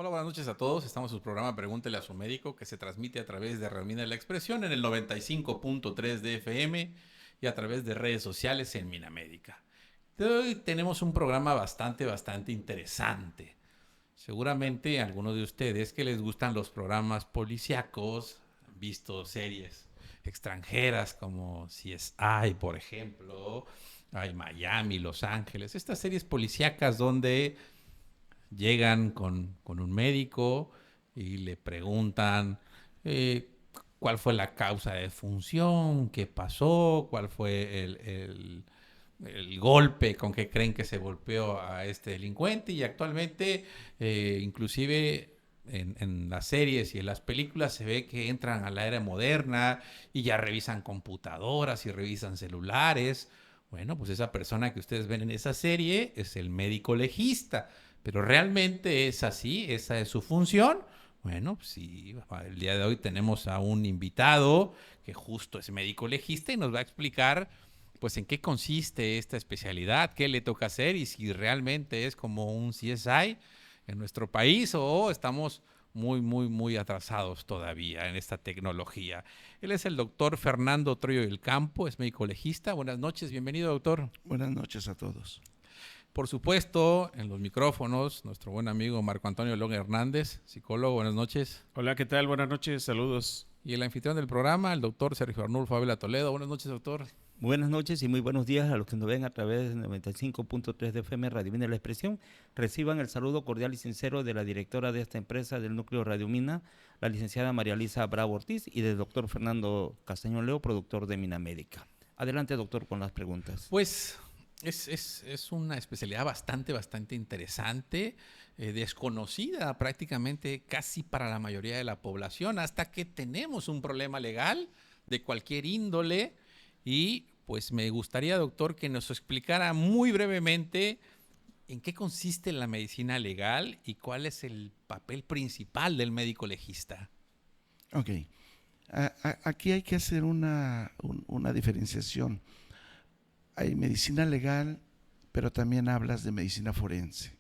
Hola, buenas noches a todos. Estamos en su programa Pregúntele a su médico, que se transmite a través de Radio Mina de la Expresión en el 95.3 de FM y a través de redes sociales en Minamédica. Hoy tenemos un programa bastante interesante. Seguramente algunos de ustedes que les gustan los programas policíacos han visto series extranjeras como CSI, por ejemplo, hay Miami, Los Ángeles, estas series policíacas donde llegan con un médico y le preguntan eh, cuál fue la causa de defunción, qué pasó, cuál fue el golpe con que creen que se golpeó a este delincuente. Y actualmente, inclusive en las series y en las películas, se ve que entran a la era moderna y ya revisan computadoras y revisan celulares. Bueno, pues esa persona que ustedes ven en esa serie es el médico legista. Pero realmente es así, esa es su función. Bueno, pues sí, el día de hoy tenemos a un invitado que justo es médico legista y nos va a explicar pues en qué consiste esta especialidad, qué le toca hacer y si realmente es como un CSI en nuestro país o estamos muy atrasados todavía en esta tecnología. Él es el doctor Fernando Troyo del Campo, es médico legista. Buenas noches, bienvenido, doctor. Buenas noches a todos. Por supuesto, en los micrófonos, nuestro buen amigo Marco Antonio Long Hernández, psicólogo, buenas noches. Hola, ¿qué tal? Buenas noches, saludos. Y el anfitrión del programa, el doctor Sergio Arnulfo Ávila Toledo. Buenas noches, doctor. Buenas noches y muy buenos días a los que nos ven a través de 95.3 de FM Radio Mina de la Expresión. Reciban el saludo cordial y sincero de la directora de esta empresa del núcleo Radio Mina, la licenciada María Elisa Bravo Ortiz, y del doctor Fernando Castañón Leo, productor de Minamédica. Adelante, doctor, con las preguntas. Pues es una especialidad bastante interesante, desconocida prácticamente casi para la mayoría de la población, hasta que tenemos un problema legal de cualquier índole. Y pues me gustaría, doctor, que nos explicara muy brevemente en qué consiste la medicina legal y cuál es el papel principal del médico legista. Ok. Aquí hay que hacer una diferenciación. Hay medicina legal, pero también hablas de medicina forense.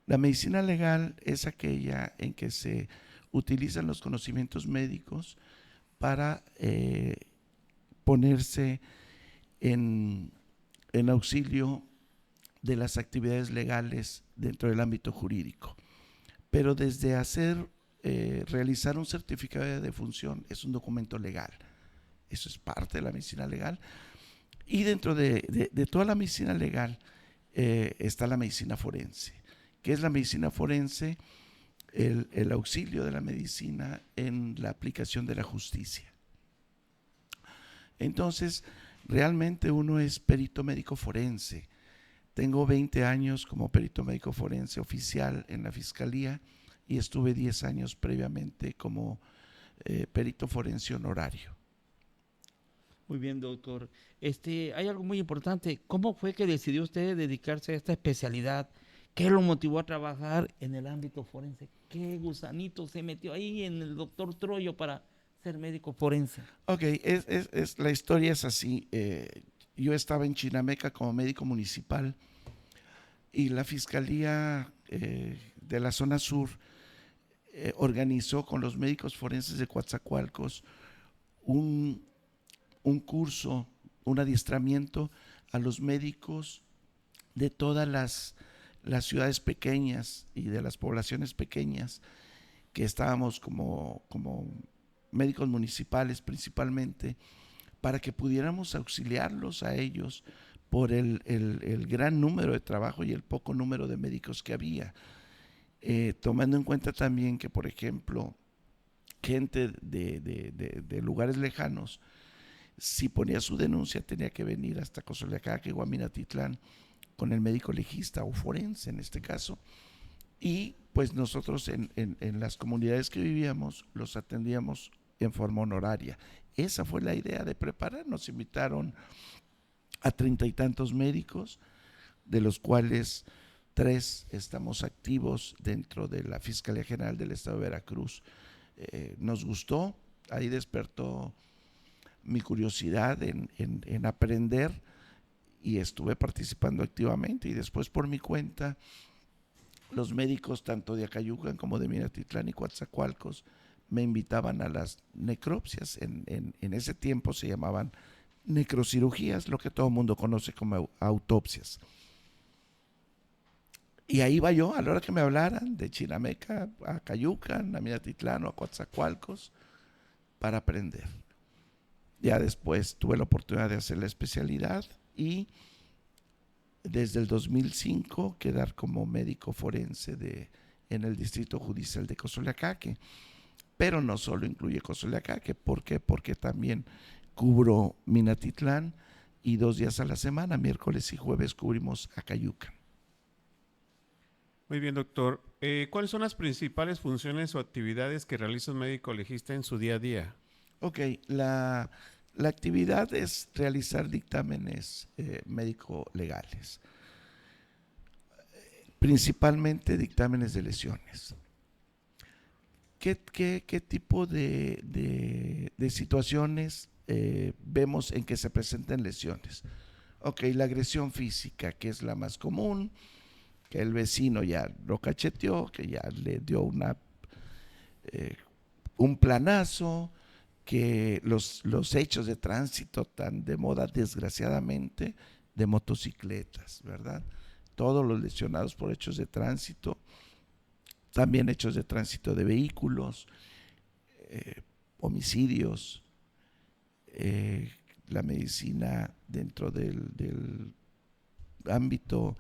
La medicina legal es aquella en que se utilizan los conocimientos médicos para ponerse en auxilio de las actividades legales dentro del ámbito jurídico. Pero desde realizar un certificado de defunción es un documento legal. Eso es parte de la medicina legal. Y dentro de toda la medicina legal está la medicina forense. ¿Qué es la medicina forense? El auxilio de la medicina en la aplicación de la justicia. Entonces, realmente uno es perito médico forense. Tengo 20 años como perito médico forense oficial en la Fiscalía y estuve 10 años previamente como perito forense honorario. Muy bien, doctor. Hay algo muy importante. ¿Cómo fue que decidió usted dedicarse a esta especialidad? ¿Qué lo motivó a trabajar en el ámbito forense? ¿Qué gusanito se metió ahí en el doctor Troyo para ser médico forense? Ok, la historia es así. Yo estaba en Chinameca como médico municipal y la Fiscalía de la zona sur organizó con los médicos forenses de Coatzacoalcos un curso, un adiestramiento a los médicos de todas las ciudades pequeñas y de las poblaciones pequeñas que estábamos como médicos municipales principalmente, para que pudiéramos auxiliarlos a ellos por el gran número de trabajo y el poco número de médicos que había. Tomando en cuenta también que, por ejemplo, gente de lugares lejanos, si ponía su denuncia, tenía que venir hasta Cozoleacaque, Guaminatitlán, con el médico legista o forense en este caso. Y pues nosotros en las comunidades que vivíamos los atendíamos en forma honoraria. Esa fue la idea de preparar. Nos invitaron a 30 y tantos médicos, de los cuales 3 estamos activos dentro de la Fiscalía General del Estado de Veracruz. Nos gustó, ahí despertó mi curiosidad en aprender y estuve participando activamente, y después por mi cuenta los médicos tanto de Acayucan como de Minatitlán y Coatzacoalcos me invitaban a las necropsias. En ese tiempo se llamaban necrocirugías, lo que todo el mundo conoce como autopsias. Y ahí iba yo, a la hora que me hablaran de Chinameca, a Acayucan, a Minatitlán o a Coatzacoalcos, para aprender. Ya después tuve la oportunidad de hacer la especialidad y desde el 2005 quedar como médico forense en el Distrito Judicial de Cozoleacaque. Pero no solo incluye Cozoleacaque. ¿Por qué? Porque también cubro Minatitlán y 2 días a la semana, miércoles y jueves, cubrimos Acayucan. Muy bien, doctor. ¿Cuáles son las principales funciones o actividades que realiza un médico legista en su día a día? Ok, la actividad es realizar dictámenes médico-legales, principalmente dictámenes de lesiones. ¿Qué tipo de situaciones vemos en que se presenten lesiones? Ok, la agresión física, que es la más común, que el vecino ya lo cacheteó, que ya le dio un planazo, que los hechos de tránsito tan de moda, desgraciadamente, de motocicletas, ¿verdad? Todos los lesionados por hechos de tránsito, también hechos de tránsito de vehículos, homicidios, la medicina dentro del ámbito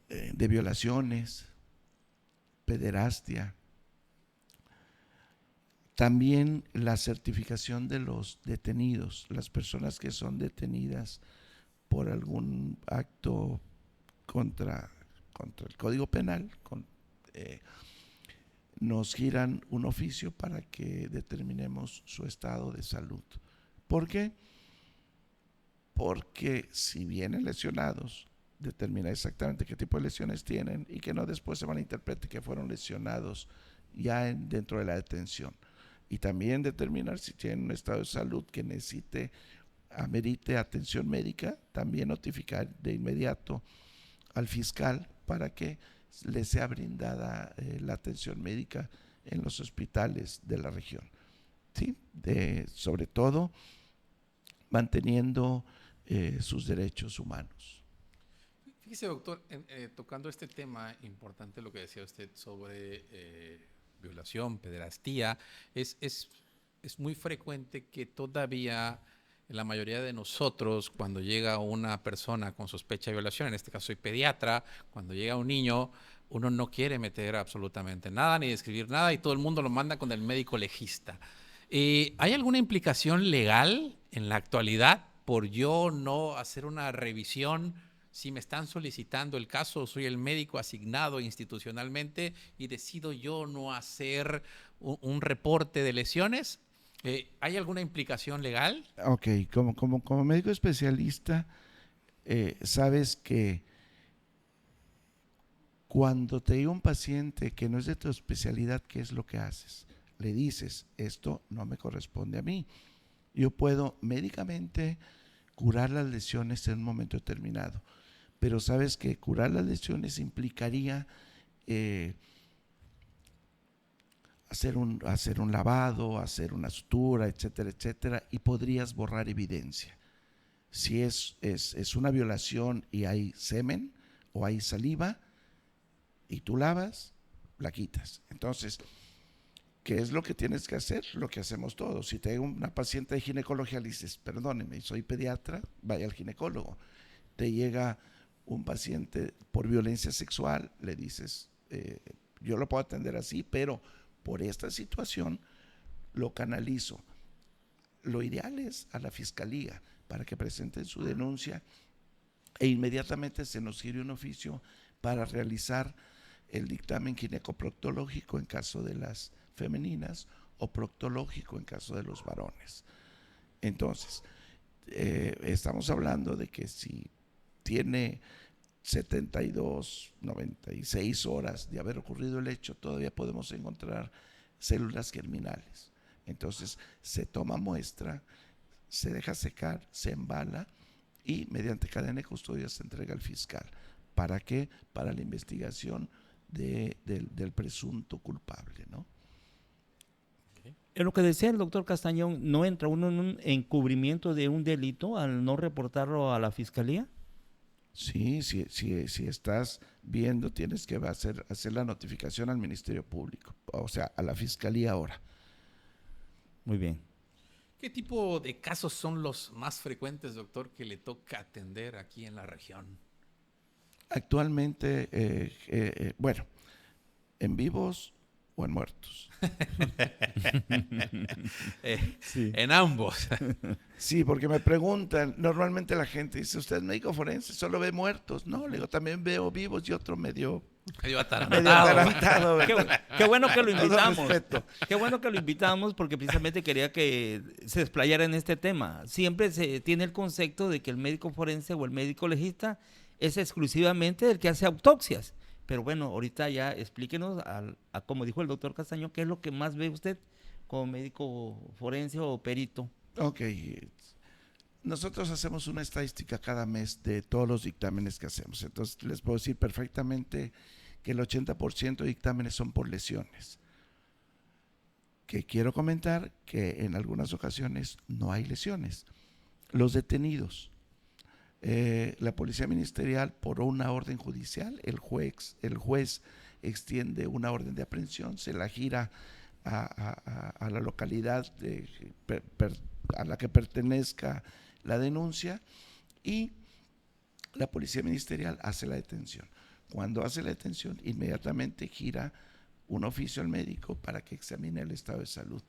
de violaciones, pederastia. También la certificación de los detenidos, las personas que son detenidas por algún acto contra el Código Penal, nos giran un oficio para que determinemos su estado de salud. ¿Por qué? Porque si vienen lesionados, determina exactamente qué tipo de lesiones tienen y que no después se malinterprete que fueron lesionados ya dentro de la detención. Y también determinar si tienen un estado de salud que amerite atención médica, también notificar de inmediato al fiscal para que le sea brindada la atención médica en los hospitales de la región. ¿Sí? Sobre todo manteniendo sus derechos humanos. Fíjese, doctor, tocando este tema importante, lo que decía usted sobre violación, pederastía, es muy frecuente que todavía la mayoría de nosotros, cuando llega una persona con sospecha de violación, en este caso soy pediatra, cuando llega un niño, uno no quiere meter absolutamente nada ni describir nada y todo el mundo lo manda con el médico legista. ¿Hay alguna implicación legal en la actualidad por yo no hacer una revisión? Si me están solicitando el caso, soy el médico asignado institucionalmente y decido yo no hacer un reporte de lesiones. ¿Hay alguna implicación legal? Ok, como médico especialista, sabes que cuando te llega un paciente que no es de tu especialidad, ¿qué es lo que haces? Le dices, esto no me corresponde a mí. Yo puedo médicamente curar las lesiones en un momento determinado, pero sabes que curar las lesiones implicaría hacer un lavado, hacer una sutura, etcétera, etcétera, y podrías borrar evidencia. Si es una violación y hay semen o hay saliva y tú lavas, la quitas. Entonces, ¿qué es lo que tienes que hacer? Lo que hacemos todos. Si tengo una paciente de ginecología, le dices, perdóneme, soy pediatra, vaya al ginecólogo. Te llega un paciente por violencia sexual, le dices, yo lo puedo atender así, pero por esta situación lo canalizo. Lo ideal es a la fiscalía para que presenten su denuncia e inmediatamente se nos gire un oficio para realizar el dictamen ginecoproctológico en caso de las femeninas o proctológico en caso de los varones. Entonces, estamos hablando de que si tiene 72, 96 horas de haber ocurrido el hecho, todavía podemos encontrar células germinales. Entonces, se toma muestra, se deja secar, se embala y mediante cadena de custodia se entrega al fiscal ¿Para qué? Para la investigación del presunto culpable, ¿no? En lo que decía el doctor Castañón, ¿no entra uno en un encubrimiento de un delito al no reportarlo a la fiscalía? Sí, si estás viendo, tienes que hacer la notificación al Ministerio Público, o sea, a la Fiscalía ahora. Muy bien. ¿Qué tipo de casos son los más frecuentes, doctor, que le toca atender aquí en la región? Actualmente, bueno, en vivos o en muertos. Sí. En ambos. Sí, porque me preguntan, normalmente la gente dice, ¿usted es médico forense? ¿Solo ve muertos? No, le digo, también veo vivos y otro medio Medio medio atarantado. atarantado, Qué, ¿verdad? qué bueno que lo Todo invitamos. respeto. Qué bueno que lo invitamos porque precisamente quería que se desplayara en este tema. Siempre se tiene el concepto de que el médico forense o el médico legista es exclusivamente el que hace autopsias. Pero bueno, ahorita ya explíquenos, como dijo el doctor Castañón, qué es lo que más ve usted como médico forense o perito. Ok, nosotros hacemos una estadística cada mes de todos los dictámenes que hacemos. Entonces les puedo decir perfectamente que el 80% de dictámenes son por lesiones. Que quiero comentar que en algunas ocasiones no hay lesiones. Los detenidos, la policía ministerial por una orden judicial, el juez extiende una orden de aprehensión, se la gira a la localidad a la que pertenezca la denuncia y la policía ministerial hace la detención. Cuando hace la detención, inmediatamente gira un oficio al médico para que examine el estado de salud.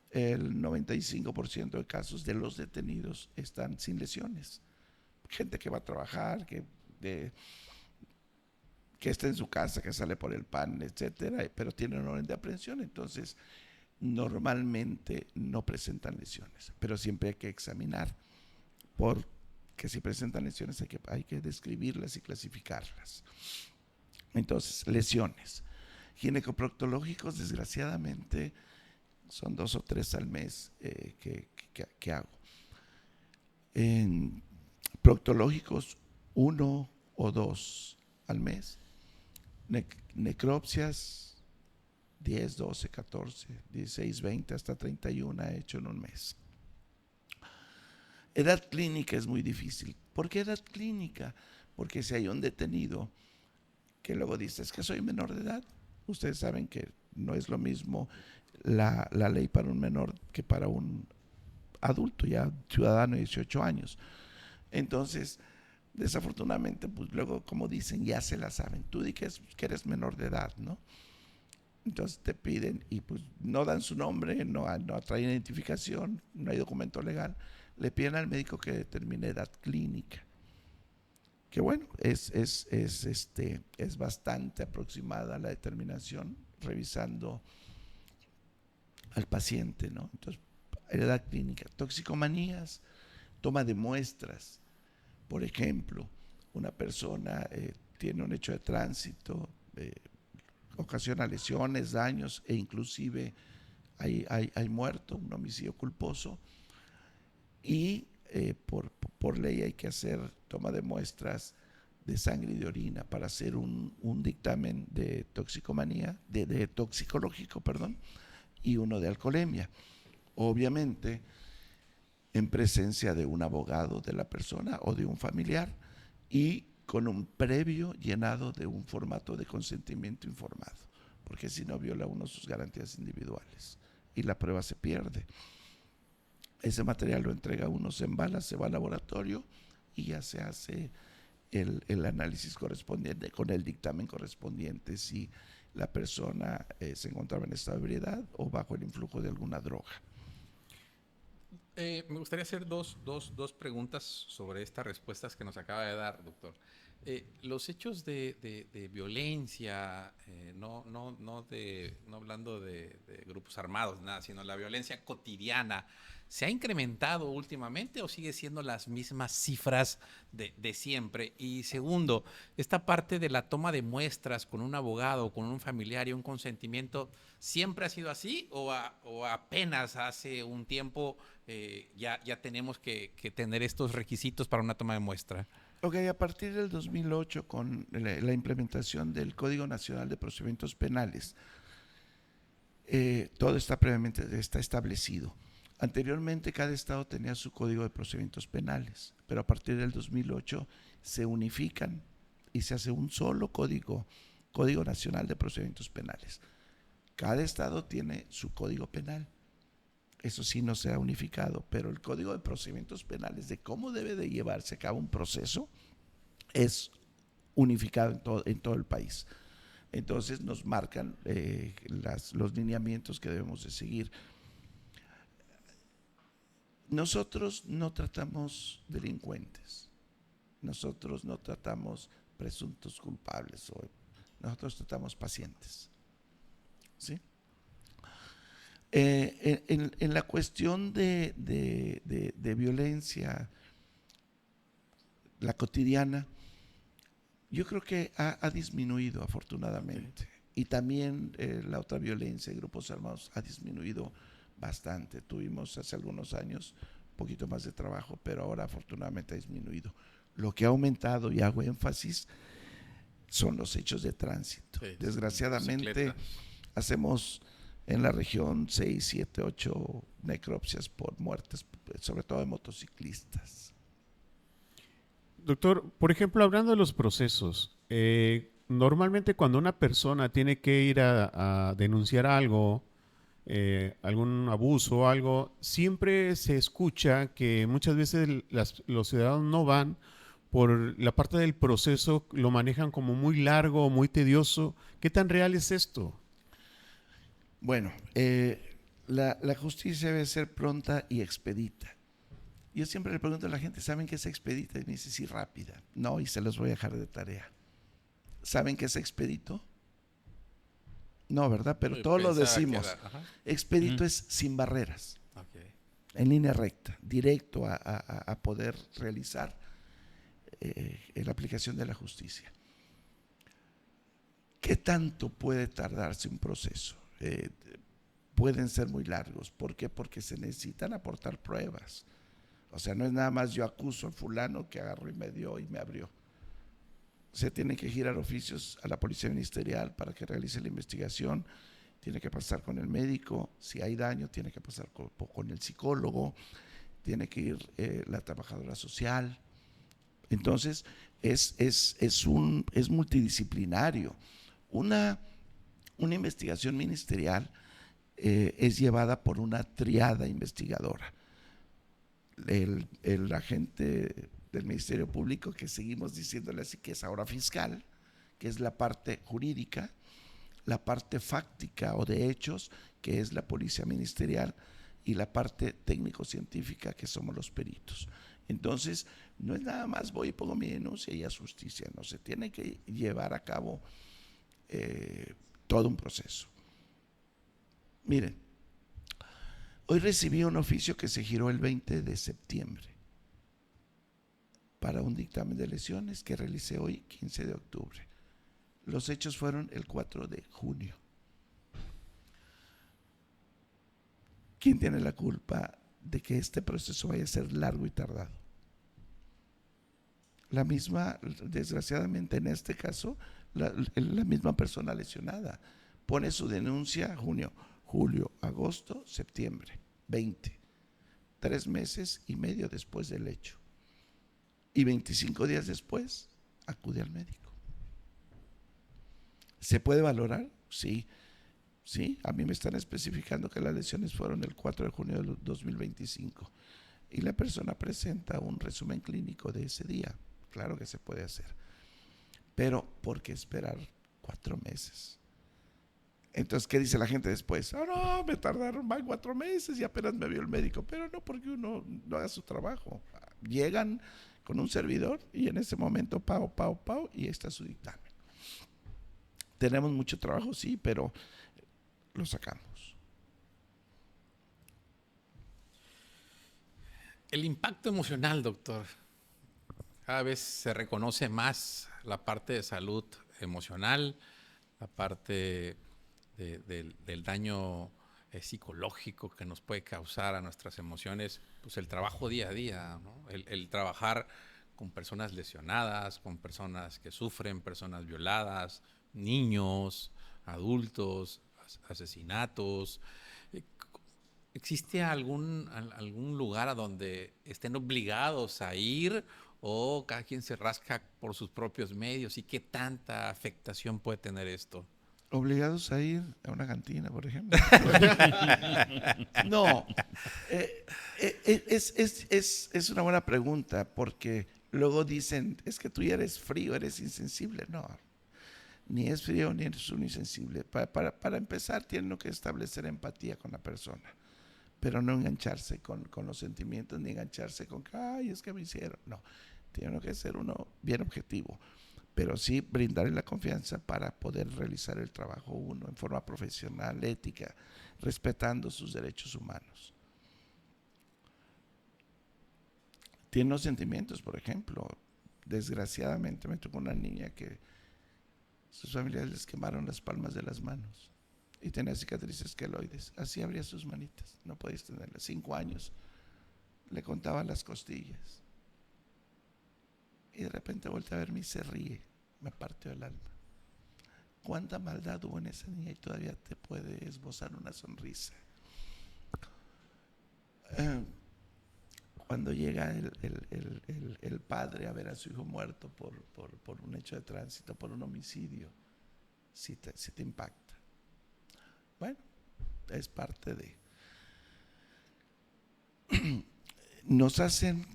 El 95% de casos de los detenidos están sin lesiones. Gente que va a trabajar, que está en su casa, que sale por el pan, etcétera, pero tiene una orden de aprehensión, entonces normalmente no presentan lesiones, pero siempre hay que examinar, porque si presentan lesiones hay que describirlas y clasificarlas. Entonces, lesiones. Ginecoproctológicos, desgraciadamente, son 2 o 3 al mes que hago. En proctológicos, 1 o 2 al mes. Necropsias, 10, 12, 14, 16, 20, hasta 31 he hecho en un mes. Edad clínica es muy difícil. ¿Por qué edad clínica? Porque si hay un detenido que luego dice, es que soy menor de edad, ustedes saben que no es lo mismo la ley para un menor que para un adulto, ya ciudadano de 18 años. Entonces, desafortunadamente, pues luego, como dicen, ya se la saben. Tú di que eres menor de edad, ¿no? Entonces te piden y pues no dan su nombre, no traen identificación, no hay documento legal. Le piden al médico que determine edad clínica. Que bueno, es bastante aproximada la determinación, revisando al paciente, ¿no? Entonces, edad clínica, toxicomanías, toma de muestras. Por ejemplo, una persona tiene un hecho de tránsito, ocasiona lesiones, daños e inclusive hay muerto, un homicidio culposo y por ley hay que hacer toma de muestras de sangre y de orina para hacer un dictamen de toxicomanía, de toxicológico, perdón, y uno de alcoholemia. Obviamente, en presencia de un abogado de la persona o de un familiar y con un previo llenado de un formato de consentimiento informado, porque si no viola uno sus garantías individuales y la prueba se pierde. Ese material lo entrega uno, se embala, se va al laboratorio y ya se hace el análisis correspondiente con el dictamen correspondiente si la persona se encontraba en estado de ebriedad o bajo el influjo de alguna droga. Me gustaría hacer dos preguntas sobre estas respuestas que nos acaba de dar, doctor. Los hechos de violencia, no hablando de grupos armados, nada, sino la violencia cotidiana, ¿se ha incrementado últimamente o sigue siendo las mismas cifras de siempre? Y segundo, esta parte de la toma de muestras con un abogado, con un familiar y un consentimiento, ¿siempre ha sido así o apenas hace un tiempo ya tenemos que tener estos requisitos para una toma de muestra? Ok, a partir del 2008, con la implementación del Código Nacional de Procedimientos Penales, todo está establecido. Anteriormente cada estado tenía su Código de Procedimientos Penales, pero a partir del 2008 se unifican y se hace un solo Código Nacional de Procedimientos Penales. Cada estado tiene su Código Penal. Eso sí no se ha unificado, pero el Código de Procedimientos Penales de cómo debe de llevarse a cabo un proceso es unificado en todo el país. Entonces nos marcan los lineamientos que debemos de seguir. Nosotros no tratamos delincuentes, nosotros no tratamos presuntos culpables, nosotros tratamos pacientes. ¿Sí? En la cuestión de violencia, la cotidiana, yo creo que ha disminuido afortunadamente. Y también la otra violencia de grupos armados ha disminuido bastante. Tuvimos hace algunos años un poquito más de trabajo, pero ahora afortunadamente ha disminuido. Lo que ha aumentado, y hago énfasis, son los hechos de tránsito. Sí, desgraciadamente hacemos en la región 6, 7, 8 necropsias por muertes, sobre todo de motociclistas. Doctor, por ejemplo, hablando de los procesos, normalmente cuando una persona tiene que ir a denunciar algo, algún abuso o algo, siempre se escucha que muchas veces los ciudadanos no van por la parte del proceso, lo manejan como muy largo, muy tedioso. ¿Qué tan real es esto? Bueno, la justicia debe ser pronta y expedita. Yo siempre le pregunto a la gente, ¿saben qué es expedita? Y me dice, sí, rápida. No, y se los voy a dejar de tarea. ¿Saben qué es expedito? No, ¿verdad? Pero todos lo decimos. Expedito es sin barreras. Okay. En línea recta, directo a poder realizar la aplicación de la justicia. ¿Qué tanto puede tardarse un proceso? Pueden ser muy largos. ¿Por qué? Porque se necesitan aportar pruebas. O sea, no es nada más yo acuso a fulano que agarró y me dio y me abrió. Se tienen que girar oficios a la Policía Ministerial para que realice la investigación, tiene que pasar con el médico, si hay daño tiene que pasar con el psicólogo, tiene que ir la trabajadora social. Entonces es multidisciplinario. Una investigación ministerial es llevada por una triada investigadora. El agente del Ministerio Público, que seguimos diciéndole así, que es ahora fiscal, que es la parte jurídica, la parte fáctica o de hechos, que es la policía ministerial, y la parte técnico-científica, que somos los peritos. Entonces, no es nada más voy y pongo mi denuncia y es justicia, no, se tiene que llevar a cabo todo un proceso. Miren, hoy recibí un oficio que se giró el 20 de septiembre para un dictamen de lesiones que realicé hoy, 15 de octubre. Los hechos fueron el 4 de junio. ¿Quién tiene la culpa de que este proceso vaya a ser largo y tardado? La misma, desgraciadamente en este caso, la misma persona lesionada. Pone su denuncia junio, julio, agosto, septiembre, 20. 3 meses y medio después del hecho. Y 25 días después, acude al médico. ¿Se puede valorar? Sí. Sí, a mí me están especificando que las lesiones fueron el 4 de junio de 2025. Y la persona presenta un resumen clínico de ese día. Claro que se puede hacer. Pero, ¿por qué esperar 4 meses? Entonces, ¿qué dice la gente después? No, me tardaron más 4 meses y apenas me vio el médico. Pero no porque uno no haga su trabajo. Llegan con un servidor y en ese momento, pau, y ahí está su dictamen. Tenemos mucho trabajo, sí, pero lo sacamos. El impacto emocional, doctor. Cada vez se reconoce más la parte de salud emocional, la parte del daño psicológico que nos puede causar a nuestras emociones, pues el trabajo día a día, ¿no? El trabajar con personas lesionadas, con personas que sufren, personas violadas, niños, adultos, asesinatos. ¿Existe algún lugar a donde estén obligados a ir o cada quien se rasca por sus propios medios? ¿Y qué tanta afectación puede tener esto? Obligados a ir a una cantina, por ejemplo. No, es una buena pregunta, porque luego dicen, es que tú ya eres frío, eres insensible. No, ni es frío ni eres un insensible. Para empezar, tienen que establecer empatía con la persona, pero no engancharse con los sentimientos, ni engancharse con que, ay, es que me hicieron. No, tiene que ser uno bien objetivo, pero sí brindarle la confianza para poder realizar el trabajo uno en forma profesional, ética, respetando sus derechos humanos. Tiene los sentimientos, por ejemplo. Desgraciadamente me tocó una niña que sus familiares les quemaron las palmas de las manos y tenía cicatrices queloides. Así abría sus manitas, no podías tenerlas. 5 años, le contaban las costillas. Y de repente voltea a verme y se ríe. Me partió el alma. ¿Cuánta maldad hubo en esa niña y todavía te puede esbozar una sonrisa? Cuando llega el padre a ver a su hijo muerto por un hecho de tránsito, por un homicidio, sí te impacta. Bueno, es parte de... Nos hacen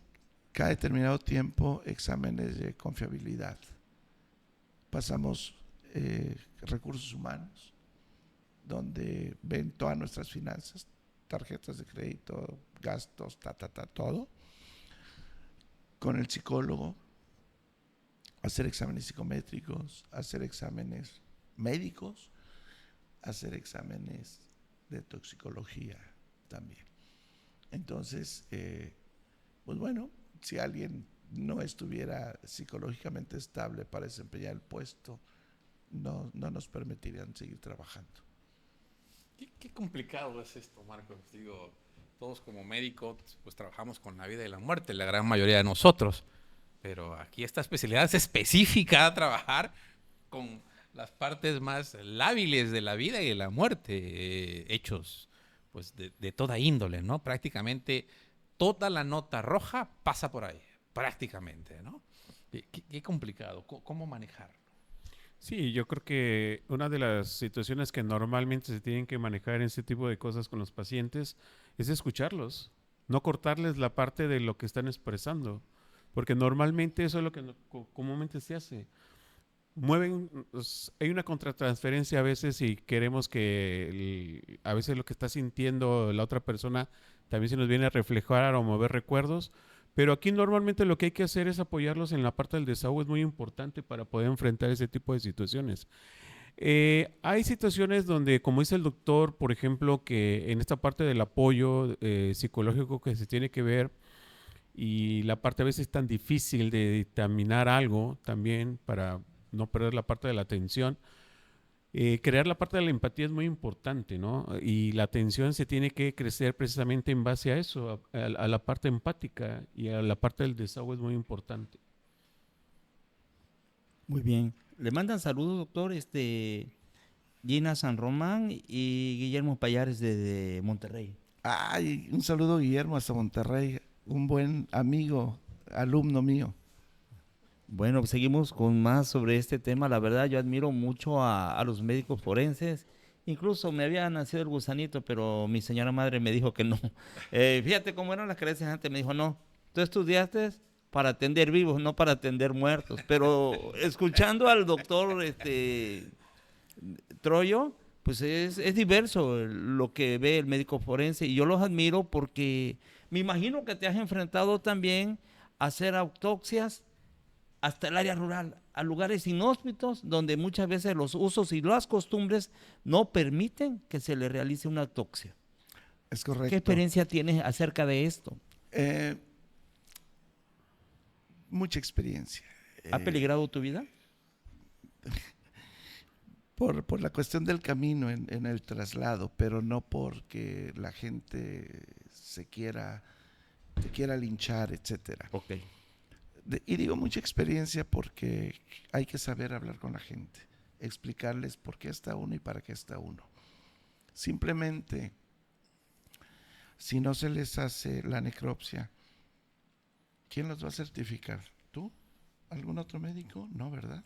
cada determinado tiempo exámenes de confiabilidad. Pasamos recursos humanos, donde ven todas nuestras finanzas, tarjetas de crédito, gastos, todo. Con el psicólogo, hacer exámenes psicométricos, hacer exámenes médicos, hacer exámenes de toxicología también. Entonces, pues bueno, si alguien no estuviera psicológicamente estable para desempeñar el puesto, no nos permitirían seguir trabajando. Qué complicado es esto, Marcos. Digo, todos como médicos pues trabajamos con la vida y la muerte, la gran mayoría de nosotros. Pero aquí esta especialidad es específica a trabajar con las partes más lábiles de la vida y de la muerte, hechos pues de toda índole, ¿no? Prácticamente toda la nota roja pasa por ahí, prácticamente, ¿no? Qué complicado, ¿cómo manejar? Sí, yo creo que una de las situaciones que normalmente se tienen que manejar en este tipo de cosas con los pacientes es escucharlos, no cortarles la parte de lo que están expresando, porque normalmente eso es lo que comúnmente se hace. Hay una contratransferencia a veces y queremos que a veces lo que está sintiendo la otra persona también se nos viene a reflejar o mover recuerdos, pero aquí normalmente lo que hay que hacer es apoyarlos en la parte del desahogo, es muy importante para poder enfrentar ese tipo de situaciones. Hay situaciones donde, como dice el doctor, por ejemplo, que en esta parte del apoyo psicológico que se tiene que ver y la parte a veces tan difícil de dictaminar algo también para no perder la parte de la atención. Crear la parte de la empatía es muy importante, ¿no? Y la atención se tiene que crecer precisamente en base a eso, a la parte empática y a la parte del desahogo es muy importante. Muy bien. Le mandan saludos, doctor, Gina San Román y Guillermo Payares de Monterrey. Ay, un saludo, Guillermo, hasta Monterrey, un buen amigo, alumno mío. Bueno, seguimos con más sobre este tema. La verdad, yo admiro mucho a los médicos forenses. Incluso me había nacido el gusanito, pero mi señora madre me dijo que no. Fíjate cómo eran las creencias antes. Me dijo, no, tú estudiaste para atender vivos, no para atender muertos. Pero escuchando al doctor Troyo, pues es diverso lo que ve el médico forense. Y yo los admiro porque me imagino que te has enfrentado también a hacer autopsias hasta el área rural, a lugares inhóspitos donde muchas veces los usos y las costumbres no permiten que se le realice una autopsia. Es correcto. ¿Qué experiencia tienes acerca de esto? Mucha experiencia. ¿Ha peligrado tu vida? Por la cuestión del camino en el traslado, pero no porque la gente te quiera linchar, etcétera. Ok. Y digo mucha experiencia porque hay que saber hablar con la gente, explicarles por qué está uno y para qué está uno. Simplemente, si no se les hace la necropsia, ¿quién los va a certificar? ¿Tú? ¿Algún otro médico? No, ¿verdad?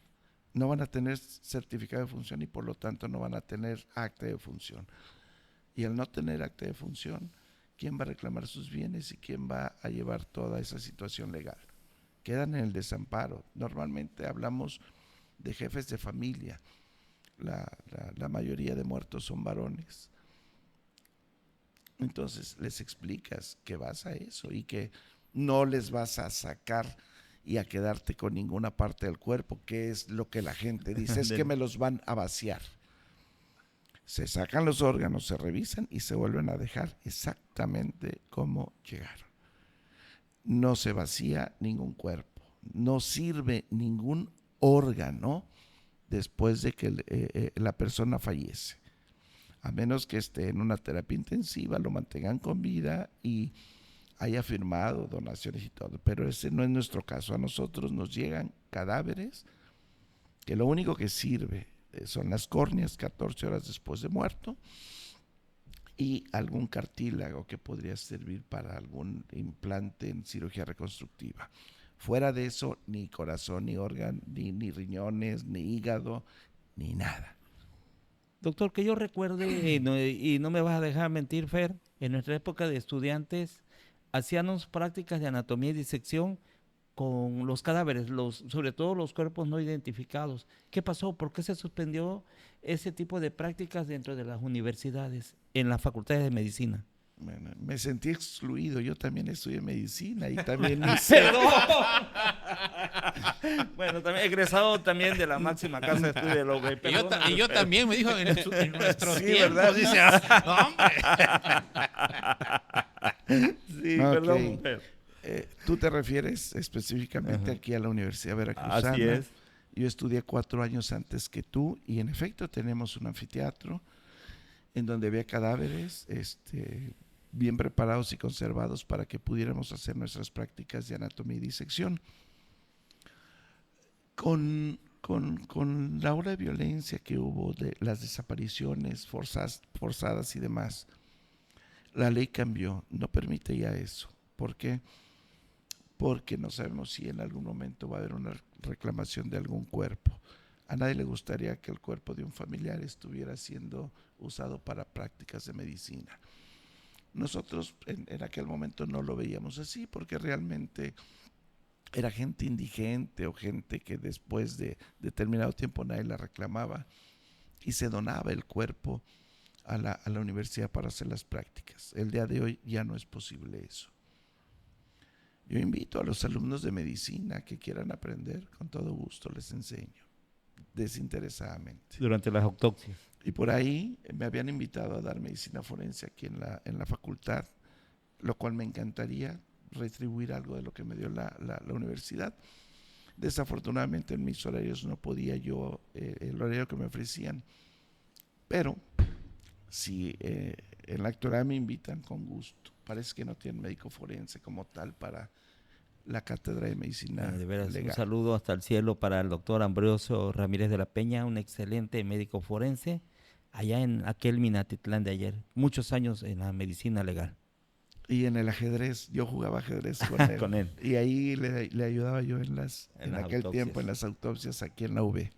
No van a tener certificado de función y por lo tanto no van a tener acta de función. Y al no tener acta de función, ¿quién va a reclamar sus bienes y quién va a llevar toda esa situación legal? Quedan en el desamparo. Normalmente hablamos de jefes de familia. La mayoría de muertos son varones. Entonces les explicas que vas a eso y que no les vas a sacar y a quedarte con ninguna parte del cuerpo, que es lo que la gente dice, es que me los van a vaciar. Se sacan los órganos, se revisan y se vuelven a dejar exactamente como llegaron. No se vacía ningún cuerpo, no sirve ningún órgano después de que la persona fallece, a menos que esté en una terapia intensiva, lo mantengan con vida y haya firmado donaciones y todo, pero ese no es nuestro caso. A nosotros nos llegan cadáveres que lo único que sirve son las córneas 14 horas después de muerto y algún cartílago que podría servir para algún implante en cirugía reconstructiva. Fuera de eso, ni corazón, ni órgano, ni riñones, ni hígado, ni nada. Doctor, que yo recuerde, y no me vas a dejar mentir, Fer, en nuestra época de estudiantes hacíamos prácticas de anatomía y disección con los cadáveres, sobre todo los cuerpos no identificados. ¿Qué pasó? ¿Por qué se suspendió ese tipo de prácticas dentro de las universidades, en las facultades de medicina? Bueno, me sentí excluido. Yo también estudié medicina y también hice... Bueno, también egresado también de la máxima casa de estudio de la UB. Y yo también, me dijo, en nuestros Sí, tiempos, ¿verdad? dice, no, hombre. Sí, Ok. perdón. Tú te refieres específicamente aquí a la Universidad Veracruzana. Así es. Yo estudié 4 años antes que tú y en efecto tenemos un anfiteatro en donde había cadáveres bien preparados y conservados para que pudiéramos hacer nuestras prácticas de anatomía y disección. Con la ola de violencia que hubo, de las desapariciones forzadas y demás, la ley cambió, no permite ya eso. ¿Por qué? Porque no sabemos si en algún momento va a haber una reclamación de algún cuerpo. A nadie le gustaría que el cuerpo de un familiar estuviera siendo usado para prácticas de medicina. Nosotros en aquel momento no lo veíamos así porque realmente era gente indigente o gente que después de determinado tiempo nadie la reclamaba y se donaba el cuerpo a la universidad para hacer las prácticas. El día de hoy ya no es posible eso. Yo invito a los alumnos de medicina que quieran aprender, con todo gusto les enseño, desinteresadamente. Durante las autopsias. Y por ahí me habían invitado a dar medicina forense aquí en la facultad, lo cual me encantaría retribuir algo de lo que me dio la universidad. Desafortunadamente en mis horarios no podía yo, el horario que me ofrecían, pero si en la actualidad me invitan, con gusto. Parece que no tienen médico forense como tal para la cátedra de medicina De veras, legal. un saludo hasta el cielo para el doctor Ambrosio Ramírez de la Peña, un excelente médico forense, allá en aquel Minatitlán de ayer, muchos años en la medicina legal. Y en el ajedrez, yo jugaba ajedrez con él. Con él. Y ahí le ayudaba yo en las aquel autopsias. tiempo, en las autopsias aquí en la UB.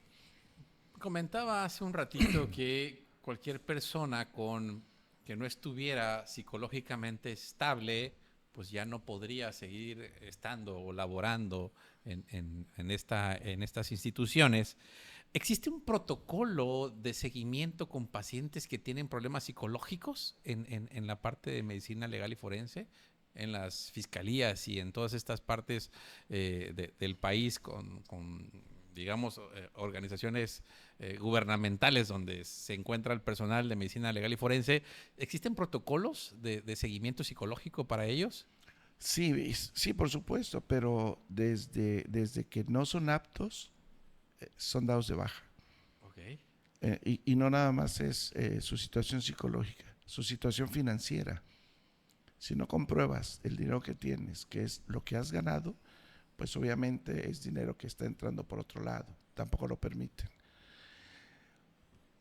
Comentaba hace un ratito que cualquier persona que no estuviera psicológicamente estable, pues ya no podría seguir estando o laborando en estas instituciones. ¿Existe un protocolo de seguimiento con pacientes que tienen problemas psicológicos en la parte de medicina legal y forense? En las fiscalías y en todas estas partes del país con digamos, organizaciones gubernamentales donde se encuentra el personal de medicina legal y forense, ¿existen protocolos de seguimiento psicológico para ellos? Sí, sí, por supuesto, pero desde que no son aptos, son dados de baja. Okay. Y no nada más es su situación psicológica, su situación financiera. Si no compruebas el dinero que tienes, que es lo que has ganado, pues obviamente es dinero que está entrando por otro lado, tampoco lo permiten.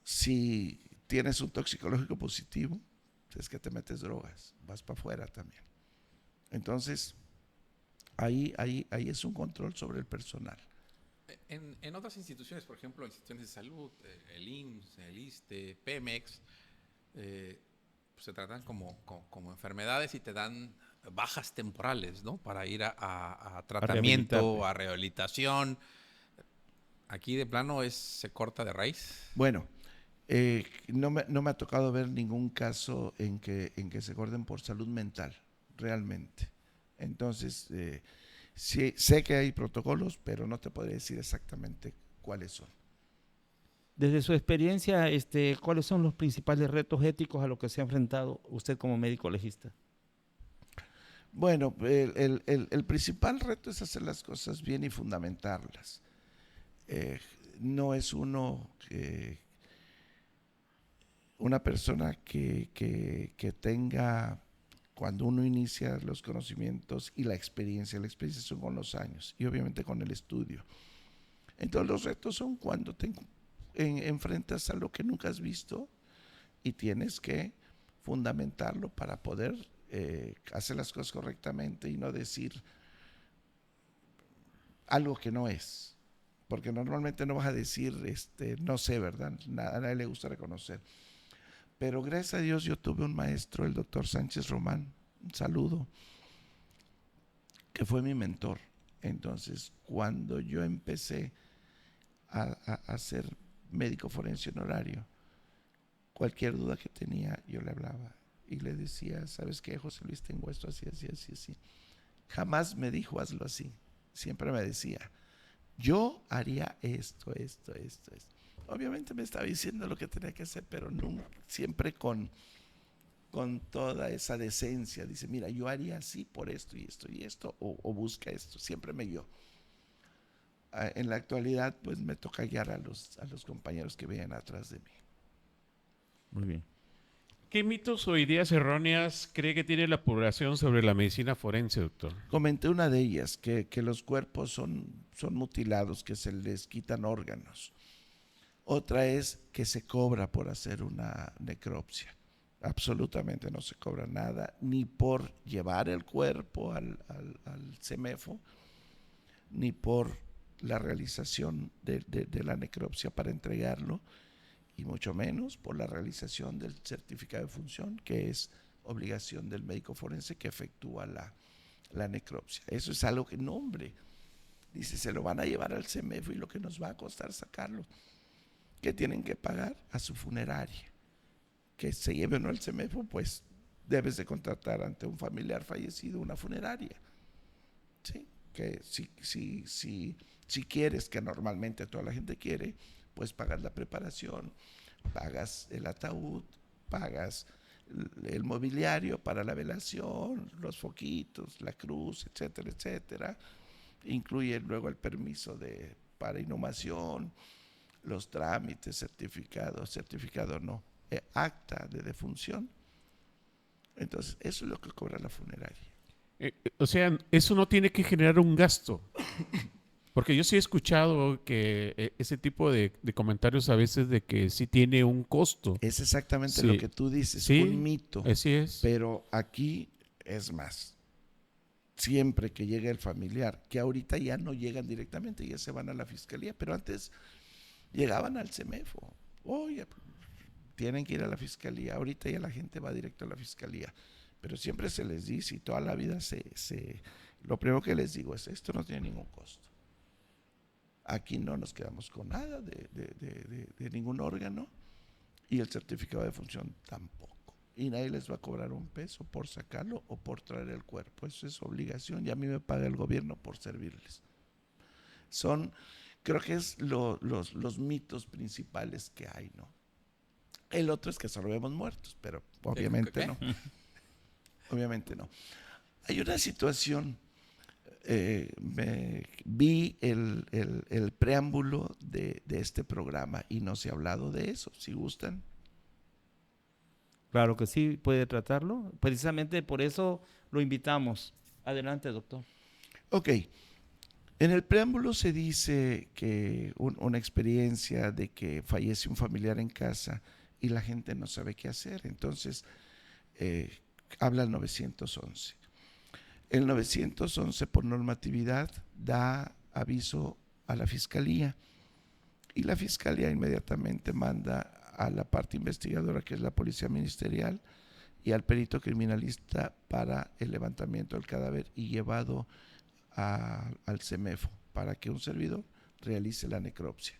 Si tienes un toxicológico positivo, es que te metes drogas, vas para afuera también. Entonces, ahí es un control sobre el personal. En otras instituciones, por ejemplo, instituciones de salud, el IMSS, el ISSSTE, Pemex, pues se tratan como enfermedades y te dan bajas temporales, ¿no? Para ir a tratamiento, a rehabilitación. Aquí de plano se corta de raíz. Bueno, no me ha tocado ver ningún caso en que se corten por salud mental, realmente. Entonces, sí, sé que hay protocolos, pero no te podré decir exactamente cuáles son. Desde su experiencia, ¿cuáles son los principales retos éticos a los que se ha enfrentado usted como médico legista? Bueno, el principal reto es hacer las cosas bien y fundamentarlas. No es una persona que tenga, cuando uno inicia los conocimientos y la experiencia son con los años y obviamente con el estudio. Entonces los retos son cuando te enfrentas a lo que nunca has visto y tienes que fundamentarlo para poder hacer las cosas correctamente y no decir algo que no es. Porque normalmente no vas a decir, no sé, ¿verdad? A nadie le gusta reconocer. Pero gracias a Dios yo tuve un maestro, el doctor Sánchez Román, un saludo, que fue mi mentor. Entonces, cuando yo empecé a ser médico forense honorario, cualquier duda que tenía, yo le hablaba y le decía, ¿sabes qué, José Luis? Tengo esto así, así, así, así. Jamás me dijo, hazlo así. Siempre me decía, yo haría esto. Obviamente me estaba diciendo lo que tenía que hacer, pero nunca, siempre con toda esa decencia. Dice, mira, yo haría así por esto y esto y esto, o busca esto. Siempre me guió. En la actualidad, pues me toca guiar a los compañeros que vienen atrás de mí. Muy bien. ¿Qué mitos o ideas erróneas cree que tiene la población sobre la medicina forense, doctor? Comenté una de ellas, que los cuerpos son mutilados, que se les quitan órganos. Otra es que se cobra por hacer una necropsia. Absolutamente no se cobra nada, ni por llevar el cuerpo al CEMEFO, ni por la realización de la necropsia para entregarlo, y mucho menos por la realización del certificado de función, que es obligación del médico forense que efectúa la necropsia. Eso es algo que, no, hombre, dice, se lo van a llevar al CEMEFO y lo que nos va a costar sacarlo. ¿Qué tienen que pagar? A su funeraria. Que se lleve o no al CEMEFO, pues debes de contratar ante un familiar fallecido una funeraria. ¿Sí? Que si quieres, que normalmente toda la gente quiere, pues pagas la preparación, pagas el ataúd, pagas el mobiliario para la velación, los foquitos, la cruz, etcétera, etcétera. Incluye luego el permiso para inhumación, los trámites, certificado no, acta de defunción. Entonces, eso es lo que cobra la funeraria. O sea, eso no tiene que generar un gasto. Porque yo sí he escuchado que ese tipo de comentarios a veces de que sí tiene un costo. Es exactamente Sí. lo que tú dices, Sí, un mito. Así es. Pero aquí es más. Siempre que llega el familiar, que ahorita ya no llegan directamente, ya se van a la fiscalía, pero antes llegaban al CEMEFO. Oye, tienen que ir a la fiscalía. Ahorita ya la gente va directo a la fiscalía. Pero siempre se les dice, y toda la vida lo primero que les digo es, esto no tiene ningún costo. Aquí no nos quedamos con nada de ningún órgano, y el certificado de función tampoco. Y nadie les va a cobrar un peso por sacarlo o por traer el cuerpo. Eso es obligación, y a mí me paga el gobierno por servirles. Creo que es los mitos principales que hay, ¿no? El otro es que solo vemos muertos, pero obviamente no. Obviamente no. Hay una situación, vi el preámbulo de este programa y no se ha hablado de eso, si gustan. Claro que sí, puede tratarlo. Precisamente por eso lo invitamos. Adelante, doctor. Ok, En el preámbulo se dice que una experiencia de que fallece un familiar en casa y la gente no sabe qué hacer. Entonces, habla el 911. El 911, por normatividad, da aviso a la fiscalía y la fiscalía inmediatamente manda a la parte investigadora, que es la policía ministerial, y al perito criminalista para el levantamiento del cadáver y llevado al CEMEFO para que un servidor realice la necropsia.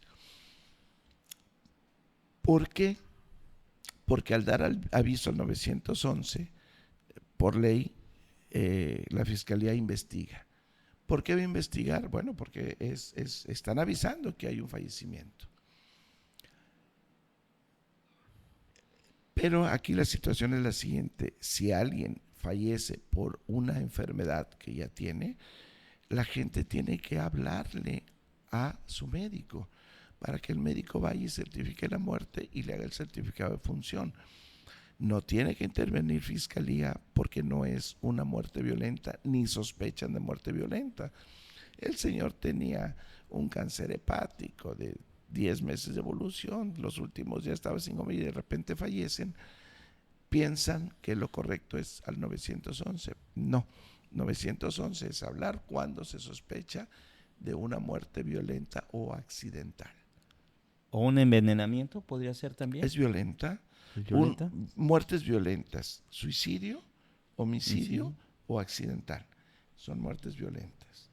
¿Por qué? Porque al dar aviso al 911, por ley, la fiscalía investiga. ¿Por qué va a investigar? Bueno, porque están avisando que hay un fallecimiento. Pero aquí la situación es la siguiente: si alguien fallece por una enfermedad que ya tiene, la gente tiene que hablarle a su médico para que el médico vaya y certifique la muerte y le haga el certificado de función. No tiene que intervenir fiscalía porque no es una muerte violenta, ni sospechan de muerte violenta. El señor tenía un cáncer hepático de 10 meses de evolución, los últimos ya estaba sin comer y de repente fallecen. Piensan que lo correcto es al 911. No, 911 es hablar cuando se sospecha de una muerte violenta o accidental. ¿O un envenenamiento podría ser también? ¿Es violenta? ¿Es violenta? Muertes violentas, suicidio, homicidio o accidental, son muertes violentas.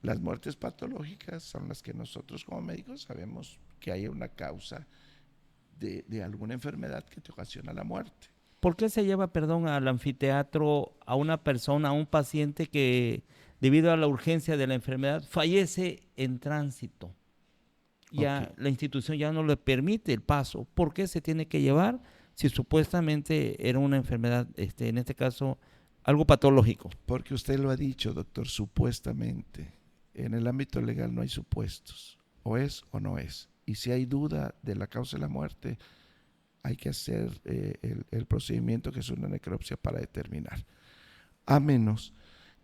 Las muertes patológicas son las que nosotros como médicos sabemos que hay una causa de alguna enfermedad que te ocasiona la muerte. ¿Por qué se lleva, perdón, al anfiteatro a una persona, a un paciente que debido a la urgencia de la enfermedad fallece en tránsito? Ya Ok. la institución ya no le permite el paso. ¿Por qué se tiene que llevar si supuestamente era una enfermedad, en este caso, algo patológico? Porque usted lo ha dicho, doctor, supuestamente. En el ámbito legal no hay supuestos. O es o no es. Y si hay duda de la causa de la muerte, hay que hacer el procedimiento que es una necropsia para determinar. A menos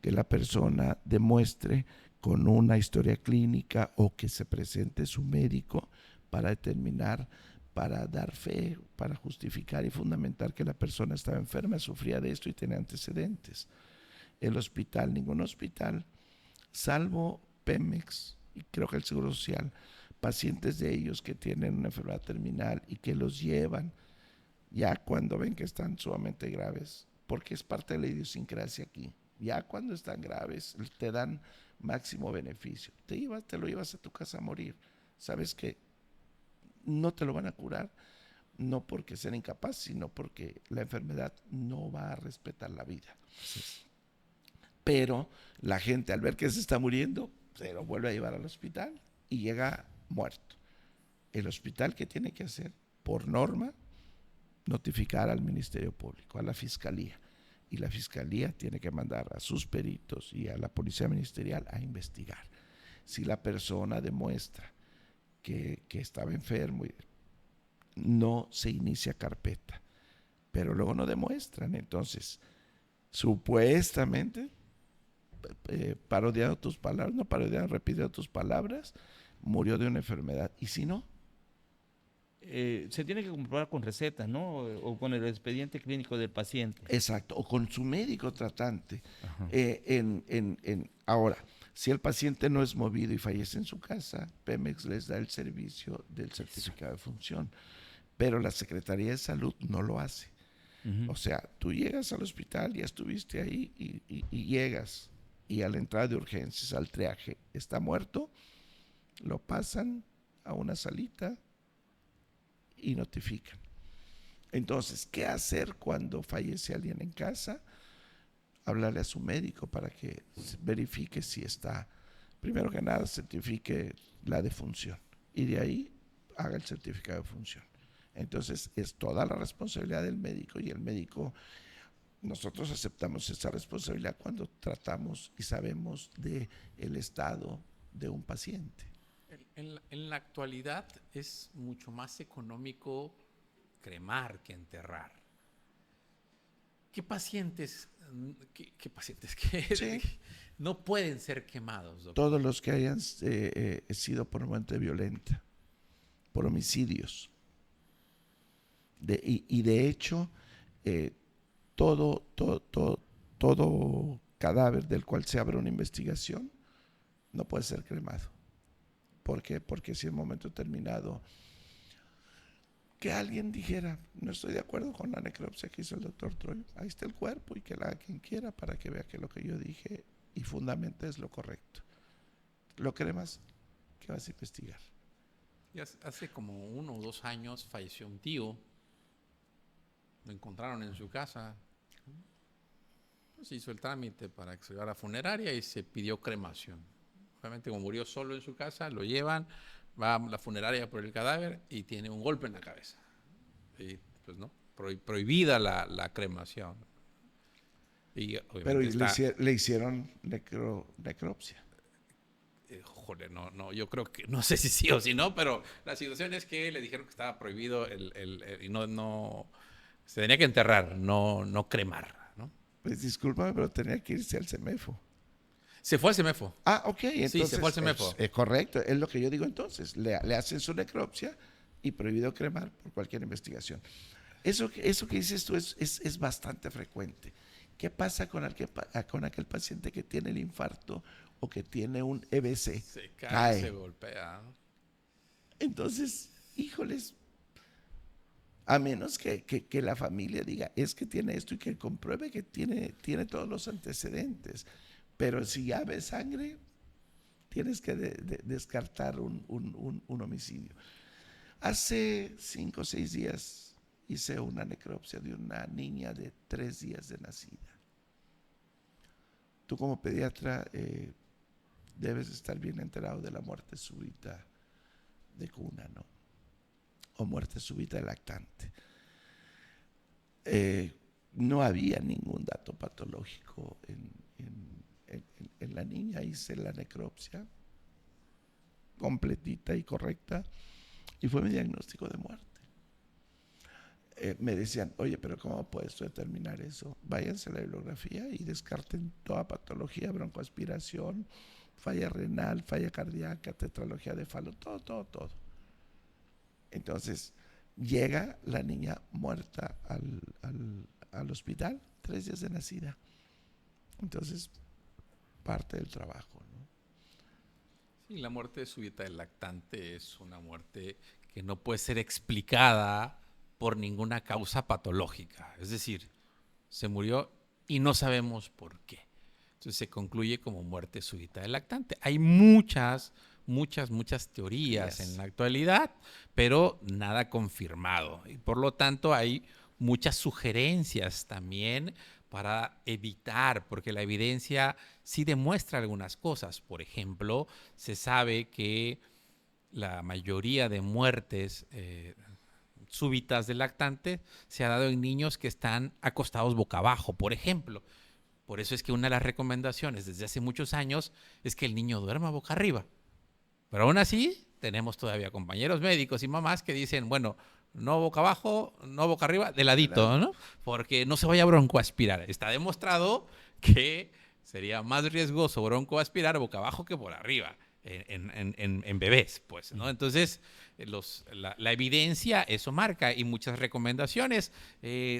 que la persona demuestre con una historia clínica o que se presente su médico para determinar, para dar fe, para justificar y fundamentar que la persona estaba enferma, sufría de esto y tenía antecedentes. El hospital, ningún hospital, salvo Pemex y creo que el Seguro Social, pacientes de ellos que tienen una enfermedad terminal y que los llevan ya cuando ven que están sumamente graves, porque es parte de la idiosincrasia aquí. Ya cuando están graves, te dan máximo beneficio. Te lo llevas a tu casa a morir. Sabes que no te lo van a curar, no porque sean incapaces, sino porque la enfermedad no va a respetar la vida. Pero la gente, al ver que se está muriendo, se lo vuelve a llevar al hospital y llega muerto. El hospital, ¿qué tiene que hacer? Por norma, notificar al Ministerio Público, a la Fiscalía. Y la Fiscalía tiene que mandar a sus peritos y a la Policía Ministerial a investigar. Si la persona demuestra que estaba enfermo, no se inicia carpeta. Pero luego no demuestran. Entonces, supuestamente, parodiando tus palabras, no parodiando, repitiendo tus palabras, murió de una enfermedad. ¿Y si no? Se tiene que comprobar con recetas, ¿no? O con el expediente clínico del paciente. Exacto, o con su médico tratante. Ahora, si el paciente no es movido y fallece en su casa, Pemex les da el servicio del certificado de función, pero la Secretaría de Salud no lo hace. O sea, tú llegas al hospital, ya estuviste ahí y llegas y a la entrada de urgencias, al triaje, está muerto, lo pasan a una salita y notifican. Entonces, ¿qué hacer cuando fallece alguien en casa? Hablarle a su médico para que verifique si está, primero que nada, certifique la defunción y de ahí haga el certificado de función. Entonces, es toda la responsabilidad del médico y el médico, nosotros aceptamos esa responsabilidad cuando tratamos y sabemos del estado de un paciente. En la actualidad es mucho más económico cremar que enterrar. ¿Qué pacientes, qué pacientes que Sí. no pueden ser quemados, doctor? Todos los que hayan sido por muerte violenta, por homicidios. Y de hecho, todo cadáver del cual se abre una investigación no puede ser cremado. ¿Por qué? Porque si en un momento determinado que alguien dijera, no estoy de acuerdo con la necropsia que hizo el doctor Troy, ahí está el cuerpo y que la haga quien quiera para que vea que lo que yo dije y fundamente es lo correcto. Lo cremas, ¿qué vas a investigar? Y hace como 1 o 2 años falleció un tío. Lo encontraron en su casa. Pues hizo el trámite para que se llevara a la funeraria y se pidió cremación. Obviamente, como murió solo en su casa, lo llevan, va a la funeraria por el cadáver y tiene un golpe en la cabeza. Y pues no, prohibida la cremación. Y Pero obviamente le hicieron necropsia. Joder, no, yo creo que, no sé si sí o si no, pero la situación es que le dijeron que estaba prohibido y no, se tenía que enterrar, no cremar, ¿no? Pues discúlpame, pero tenía que irse al CEMEFO. Se fue al CEMEFO. Ah, ok, entonces Sí, se fue al CEMEFO. es correcto, es lo que yo digo entonces. Le hacen su necropsia y prohibido cremar por cualquier investigación. Eso que dices tú es bastante frecuente. ¿Qué pasa con aquel paciente que tiene el infarto o que tiene un EBC? Se cae, se golpea. Entonces, híjoles, a menos que la familia diga, es que tiene esto y que compruebe que tiene todos los antecedentes. Pero si ya ves sangre, tienes que descartar un homicidio. Hace 5 o 6 días hice una necropsia de una niña de 3 días de nacida. Tú como pediatra debes estar bien enterado de la muerte súbita de cuna, ¿no? O muerte súbita de lactante. No había ningún dato patológico en la niña. Hice la necropsia completita y correcta y fue mi diagnóstico de muerte. Me decían, oye, pero ¿cómo puedes determinar eso? Váyanse a la bibliografía y descarten toda patología, broncoaspiración, falla renal, falla cardíaca, tetralogía de Fallot, todo. Entonces, llega la niña muerta al hospital, 3 días de nacida. Entonces, parte del trabajo, ¿no? Sí, la muerte súbita del lactante es una muerte que no puede ser explicada por ninguna causa patológica. Es decir, se murió y no sabemos por qué. Entonces se concluye como muerte súbita del lactante. Hay muchas teorías en la actualidad, pero nada confirmado. Y por lo tanto hay muchas sugerencias también para evitar, porque la evidencia sí demuestra algunas cosas. Por ejemplo, se sabe que la mayoría de muertes súbitas del lactante se ha dado en niños que están acostados boca abajo, por ejemplo. Por eso es que una de las recomendaciones desde hace muchos años es que el niño duerma boca arriba. Pero aún así, tenemos todavía compañeros médicos y mamás que dicen, bueno, no boca abajo, no boca arriba, de ladito, ¿no? Porque no se vaya a broncoaspirar. Está demostrado que sería más riesgoso broncoaspirar boca abajo que por arriba. En bebés, pues, ¿no? Entonces, la evidencia eso marca y muchas recomendaciones.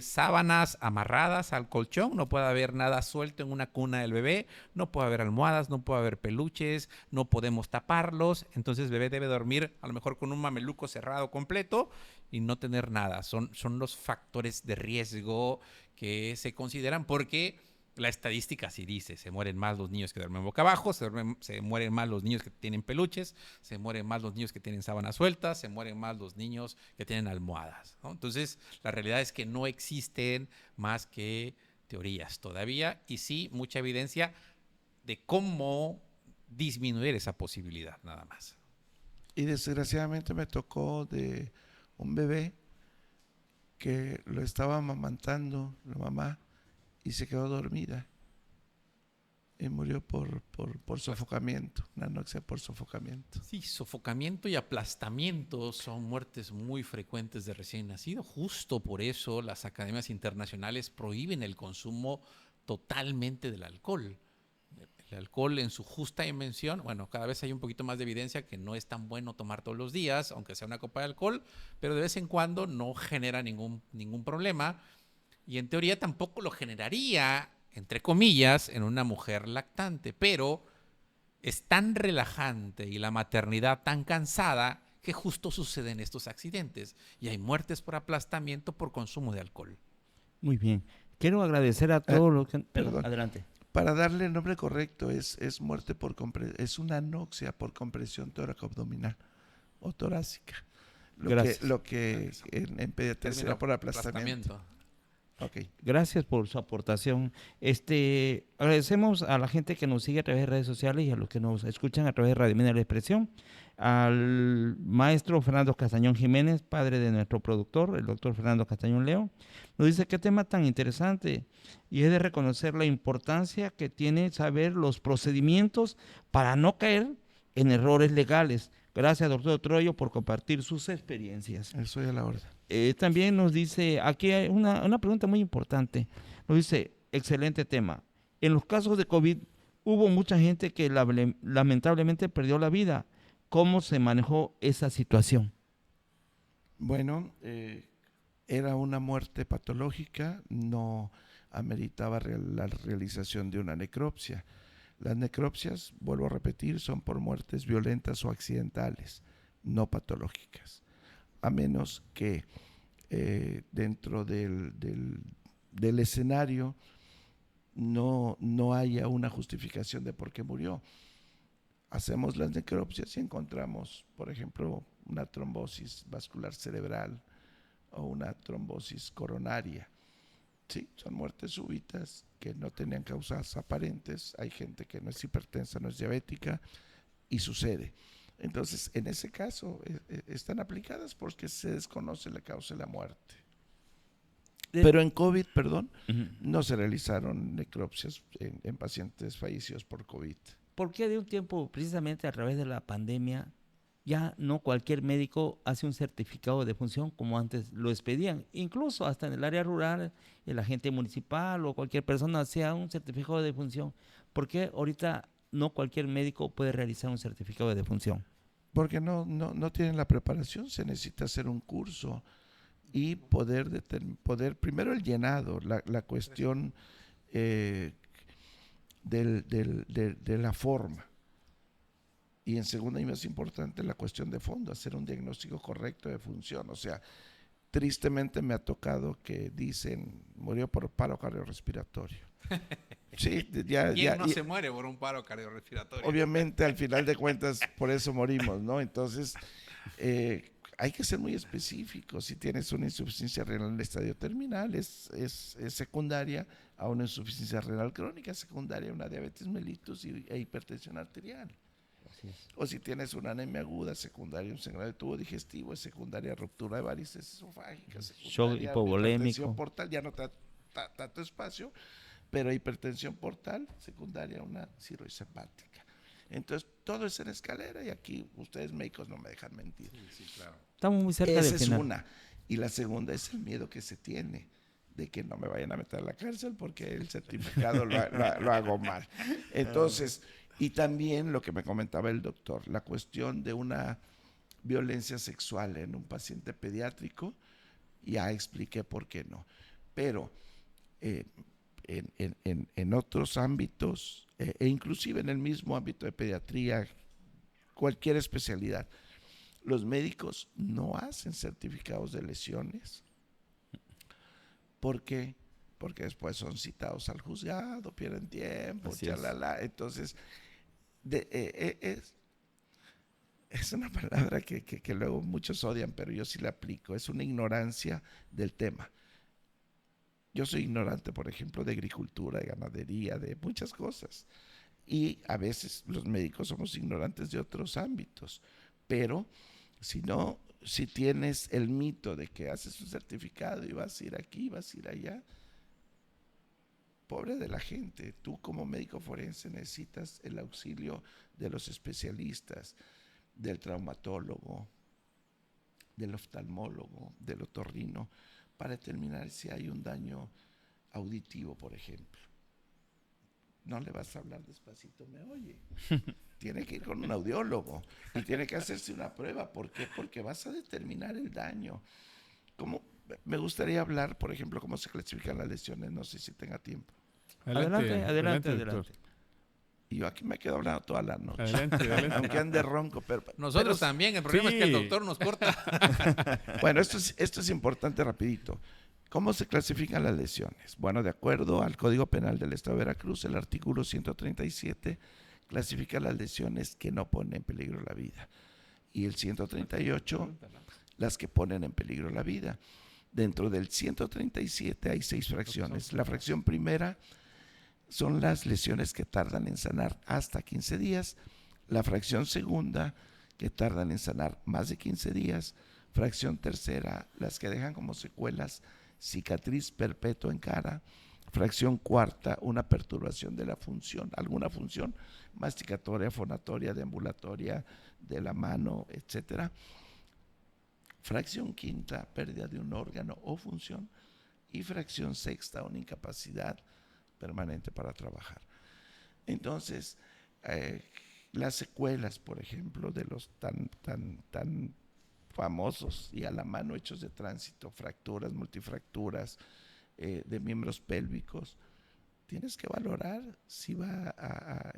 Sábanas amarradas al colchón, no puede haber nada suelto en una cuna del bebé, no puede haber almohadas, no puede haber peluches, no podemos taparlos. Entonces, el bebé debe dormir a lo mejor con un mameluco cerrado completo y no tener nada. Son los factores de riesgo que se consideran porque la estadística sí dice, se mueren más los niños que duermen boca abajo, se mueren más los niños que tienen peluches, se mueren más los niños que tienen sábanas sueltas, se mueren más los niños que tienen almohadas, ¿no? Entonces, la realidad es que no existen más que teorías todavía y sí mucha evidencia de cómo disminuir esa posibilidad, nada más. Y desgraciadamente me tocó de un bebé que lo estaba amamantando la mamá y se quedó dormida. Murió por sofocamiento, una anoxia por sofocamiento. Sí, sofocamiento y aplastamiento son muertes muy frecuentes de recién nacido. Justo por eso las academias internacionales prohíben el consumo totalmente del alcohol. El alcohol en su justa dimensión, bueno, cada vez hay un poquito más de evidencia que no es tan bueno tomar todos los días, aunque sea una copa de alcohol, pero de vez en cuando no genera ningún problema y en teoría tampoco lo generaría, entre comillas, en una mujer lactante, pero es tan relajante y la maternidad tan cansada que justo suceden estos accidentes y hay muertes por aplastamiento por consumo de alcohol. Muy bien. Quiero agradecer a todos los que... perdón. Adelante. Para darle el nombre correcto, es muerte por es una anoxia por compresión tóraco-abdominal o torácica. Lo que en pediatría será por aplastamiento. Okay. Gracias por su aportación. Agradecemos a la gente que nos sigue a través de redes sociales y a los que nos escuchan a través de Radio Mina La Expresión, al maestro Fernando Castañón Jiménez, padre de nuestro productor, el doctor Fernando Castañón Leo. Nos dice qué tema tan interesante y es de reconocer la importancia que tiene saber los procedimientos para no caer en errores legales. Gracias, doctor Troyo, por compartir sus experiencias. Estoy a la orden. También nos dice, aquí hay una pregunta muy importante, nos dice, excelente tema, en los casos de COVID hubo mucha gente que lamentablemente perdió la vida, ¿cómo se manejó esa situación? Bueno, era una muerte patológica, no ameritaba la realización de una necropsia. Las necropsias, vuelvo a repetir, son por muertes violentas o accidentales, no patológicas. A menos que dentro del escenario no haya una justificación de por qué murió. Hacemos las necropsias y encontramos, por ejemplo, una trombosis vascular cerebral o una trombosis coronaria. Sí, son muertes súbitas que no tenían causas aparentes. Hay gente que no es hipertensa, no es diabética y sucede. Entonces, en ese caso, están aplicadas porque se desconoce la causa de la muerte. Pero en COVID, no se realizaron necropsias en pacientes fallecidos por COVID. ¿Por qué de un tiempo, precisamente a través de la pandemia, ya no cualquier médico hace un certificado de defunción como antes lo expedían? Incluso hasta en el área rural, el agente municipal o cualquier persona hacía un certificado de defunción. ¿Por qué ahorita no cualquier médico puede realizar un certificado de defunción? Porque no tienen la preparación, se necesita hacer un curso y poder primero el llenado, la cuestión de la forma. Y en segunda y más importante, la cuestión de fondo, hacer un diagnóstico correcto de función. O sea, tristemente me ha tocado que dicen, murió por paro cardiorrespiratorio. Sí, ¿Quién no se muere por un paro cardiorrespiratorio? Obviamente, al final de cuentas, por eso morimos, ¿no? Entonces, hay que ser muy específicos. Si tienes una insuficiencia renal en el estadio terminal, es secundaria a una insuficiencia renal crónica, secundaria a una diabetes mellitus e hipertensión arterial. O si tienes una anemia aguda, secundaria a un sangrado de tubo digestivo, es secundaria a ruptura de varices esofágicas, shock hipovolémico, hipertensión portal, ya no te da tanto espacio, pero hipertensión portal, secundaria a una cirrosis hepática. Entonces, todo es en escalera y aquí ustedes médicos no me dejan mentir. Sí, claro. Estamos muy cerca del final. Esa es una. Y la segunda es el miedo que se tiene de que no me vayan a meter a la cárcel porque el certificado lo hago mal. Entonces, y también lo que me comentaba el doctor, la cuestión de una violencia sexual en un paciente pediátrico, ya expliqué por qué no. Pero en otros ámbitos, e inclusive en el mismo ámbito de pediatría, cualquier especialidad, los médicos no hacen certificados de lesiones. ¿Por qué? Porque después son citados al juzgado, pierden tiempo, entonces es una palabra que luego muchos odian, pero yo sí la aplico, es una ignorancia del tema. Yo soy ignorante, por ejemplo, de agricultura, de ganadería, de muchas cosas. Y a veces los médicos somos ignorantes de otros ámbitos. Pero si tienes el mito de que haces un certificado y vas a ir aquí, vas a ir allá, pobre de la gente. Tú como médico forense necesitas el auxilio de los especialistas, del traumatólogo, del oftalmólogo, del otorrino, para determinar si hay un daño auditivo, por ejemplo. No le vas a hablar despacito, me oye. Tiene que ir con un audiólogo y tiene que hacerse una prueba. ¿Por qué? Porque vas a determinar el daño. Me gustaría hablar, por ejemplo, cómo se clasifican las lesiones. No sé si tenga tiempo. Adelante. doctor. Y yo aquí me quedo hablando toda la noche. Adelante. Aunque ande ronco. Nosotros pero también, el problema es que el sí. doctor nos corta. Bueno, esto es importante rapidito. ¿Cómo se clasifican las lesiones? Bueno, de acuerdo al Código Penal del Estado de Veracruz, el artículo 137 clasifica las lesiones que no ponen en peligro la vida. Y el 138, las que ponen en peligro la vida. Dentro del 137 hay 6 fracciones. La fracción primera son las lesiones que tardan en sanar hasta 15 días. La fracción segunda, que tardan en sanar más de 15 días. Fracción tercera, las que dejan como secuelas cicatriz perpetua en cara. Fracción cuarta, una perturbación de la función, alguna función masticatoria, fonatoria, deambulatoria, de la mano, etcétera. Fracción quinta, pérdida de un órgano o función. Y fracción sexta, una incapacidad permanente para trabajar. Entonces, las secuelas, por ejemplo, de los tan famosos y a la mano hechos de tránsito, fracturas, multifracturas de miembros pélvicos, tienes que valorar si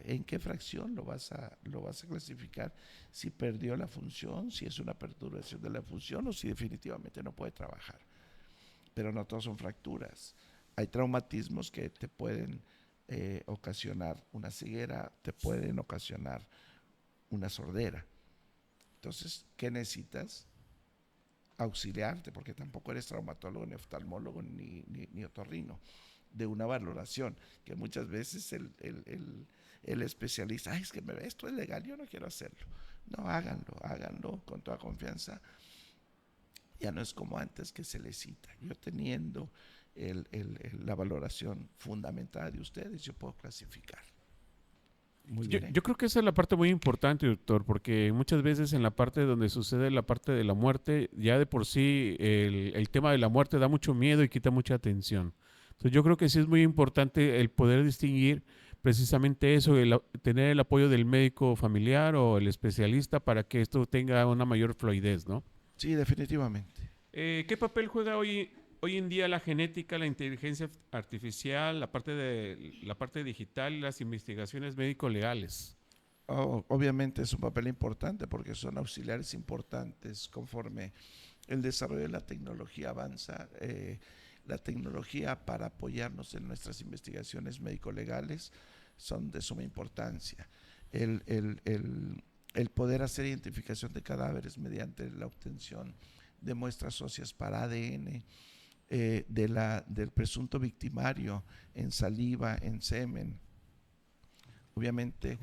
en qué fracción lo vas a clasificar, si perdió la función, si es una perturbación de la función o si definitivamente no puede trabajar. Pero no todos son fracturas. Hay traumatismos que te pueden ocasionar una ceguera, te pueden ocasionar una sordera. Entonces, ¿qué necesitas? Auxiliarte, porque tampoco eres traumatólogo, ni oftalmólogo, ni otorrino, de una valoración, que muchas veces el especialista, es que esto es legal, yo no quiero hacerlo. No, háganlo con toda confianza. Ya no es como antes que se les cita. Yo teniendo la valoración fundamentada de ustedes, yo puedo clasificar. Yo creo que esa es la parte muy importante, doctor, porque muchas veces en la parte donde sucede la parte de la muerte, ya de por sí el tema de la muerte da mucho miedo y quita mucha atención. Entonces yo creo que sí es muy importante el poder distinguir precisamente eso, tener el apoyo del médico familiar o el especialista para que esto tenga una mayor fluidez, ¿no? Sí, definitivamente. ¿Qué papel juega hoy en día la genética, la inteligencia artificial, la parte digital y las investigaciones médico-legales? Obviamente es un papel importante porque son auxiliares importantes conforme el desarrollo de la tecnología avanza. La tecnología para apoyarnos en nuestras investigaciones médico-legales son de suma importancia. El poder hacer identificación de cadáveres mediante la obtención de muestras óseas para ADN, del presunto victimario en saliva, en semen. Obviamente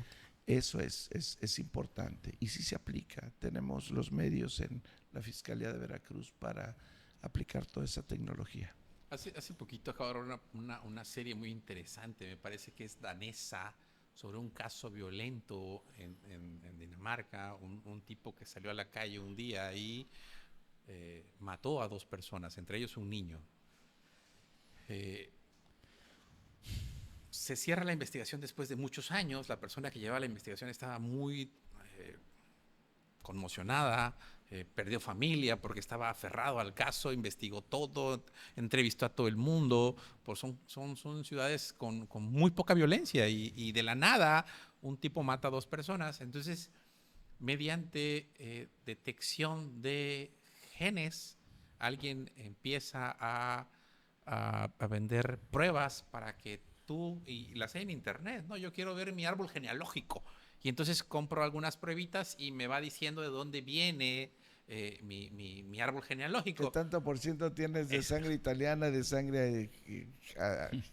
eso es importante y sí se aplica. Tenemos los medios en la Fiscalía de Veracruz para aplicar toda esa tecnología. Hace poquito acabaron una serie muy interesante, me parece que es danesa, sobre un caso violento en Dinamarca, un tipo que salió a la calle un día y mató a 2 personas, entre ellos un niño. Se cierra la investigación después de muchos años. La persona que llevaba la investigación estaba muy conmocionada, perdió familia porque estaba aferrado al caso, investigó todo, entrevistó a todo el mundo. Pues son ciudades con muy poca violencia y de la nada un tipo mata a 2 personas. Entonces, mediante detección de genes, alguien empieza a vender pruebas para que tú, y las hay en internet, ¿no? Yo quiero ver mi árbol genealógico. Y entonces compro algunas pruebitas y me va diciendo de dónde viene mi árbol genealógico. ¿Qué tanto por ciento tienes de sangre italiana, de sangre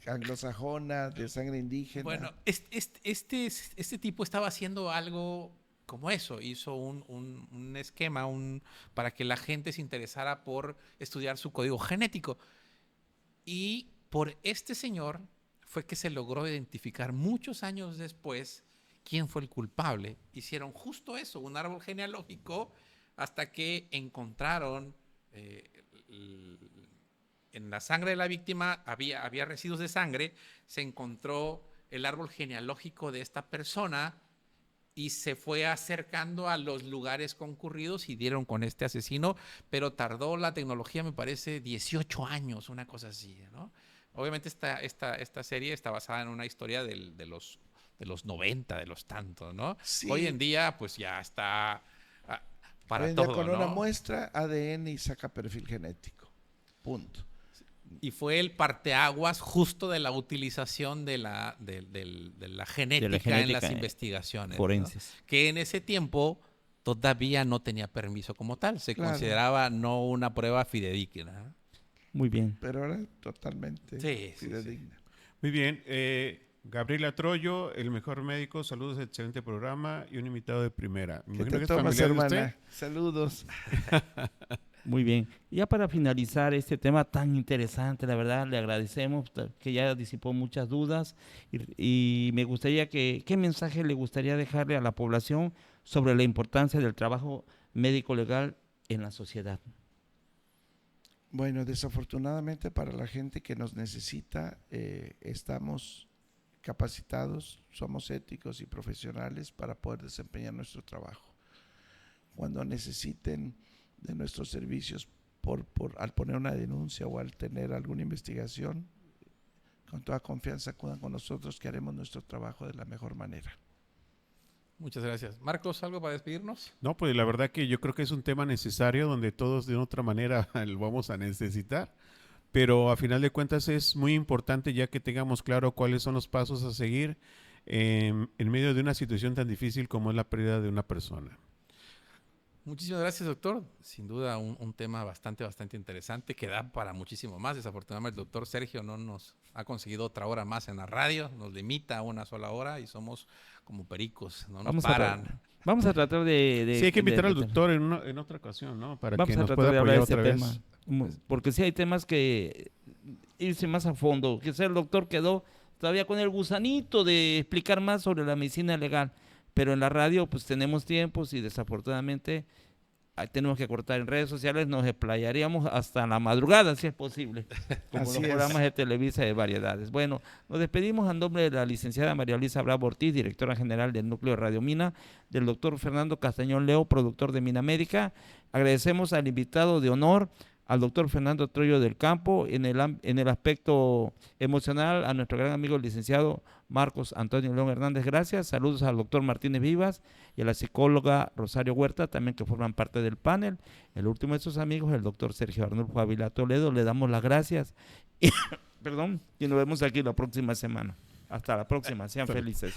anglosajona, de sangre indígena? Bueno, este tipo estaba haciendo algo como eso. Hizo un esquema para que la gente se interesara por estudiar su código genético. Y por este señor fue que se logró identificar muchos años después quién fue el culpable. Hicieron justo eso, un árbol genealógico, hasta que encontraron en la sangre de la víctima, había residuos de sangre, se encontró el árbol genealógico de esta persona y se fue acercando a los lugares concurridos y dieron con este asesino, pero tardó la tecnología, me parece, 18 años, una cosa así, ¿no? Obviamente esta serie está basada en una historia de los 90, de los tantos, ¿no? Sí. Hoy en día, pues ya está para Hoy en día todo, con ¿no? una muestra ADN y saca perfil genético. Punto. Y fue el parteaguas justo de la utilización de la genética en las investigaciones, forenses, ¿no? Que en ese tiempo todavía no tenía permiso como tal. Se consideraba no una prueba fidedigna, ¿no? Muy bien. Pero ahora totalmente fidedigna. Muy bien. Gabriela Troyo, el mejor médico, saludos, excelente programa y un invitado de primera. ¿Qué te tomas, hermana? Saludos. Muy bien. Ya para finalizar este tema tan interesante, la verdad, le agradecemos que ya disipó muchas dudas y me gustaría ¿qué mensaje le gustaría dejarle a la población sobre la importancia del trabajo médico legal en la sociedad? Bueno, desafortunadamente para la gente que nos necesita, estamos capacitados, somos éticos y profesionales para poder desempeñar nuestro trabajo. Cuando necesiten de nuestros servicios al poner una denuncia o al tener alguna investigación, con toda confianza acudan con nosotros que haremos nuestro trabajo de la mejor manera. Muchas gracias. Marcos, ¿algo para despedirnos? No, pues la verdad que yo creo que es un tema necesario donde todos de otra manera lo vamos a necesitar, pero a final de cuentas es muy importante ya que tengamos claro cuáles son los pasos a seguir en medio de una situación tan difícil como es la pérdida de una persona. Muchísimas gracias, doctor. Sin duda un tema bastante interesante que da para muchísimo más. Desafortunadamente el doctor Sergio no nos ha conseguido otra hora más en la radio, nos limita a una sola hora y somos como pericos, no nos paran. Vamos a tratar de sí, hay que invitar al doctor en otra ocasión, ¿no? Para que nos pueda de apoyar de otra vez. Tema, porque sí hay temas que irse más a fondo. Quizá el doctor quedó todavía con el gusanito de explicar más sobre la medicina legal, pero en la radio pues tenemos tiempos y desafortunadamente tenemos que cortar en redes sociales, nos explayaríamos hasta la madrugada si es posible, como los programas de Televisa de variedades. Bueno, nos despedimos a nombre de la licenciada María Luisa Bravo Ortiz, directora general del Núcleo de Radio Mina, del doctor Fernando Castañón Leo, productor de Mina Médica. Agradecemos al invitado de honor, al doctor Fernando Troyo del Campo, en el aspecto emocional, a nuestro gran amigo el licenciado Marcos Antonio León Hernández, gracias. Saludos al doctor Martínez Vivas y a la psicóloga Rosario Huerta, también que forman parte del panel. El último de sus amigos, el doctor Sergio Arnulfo Ávila Toledo, le damos las gracias. Y nos vemos aquí la próxima semana. Hasta la próxima, sean felices.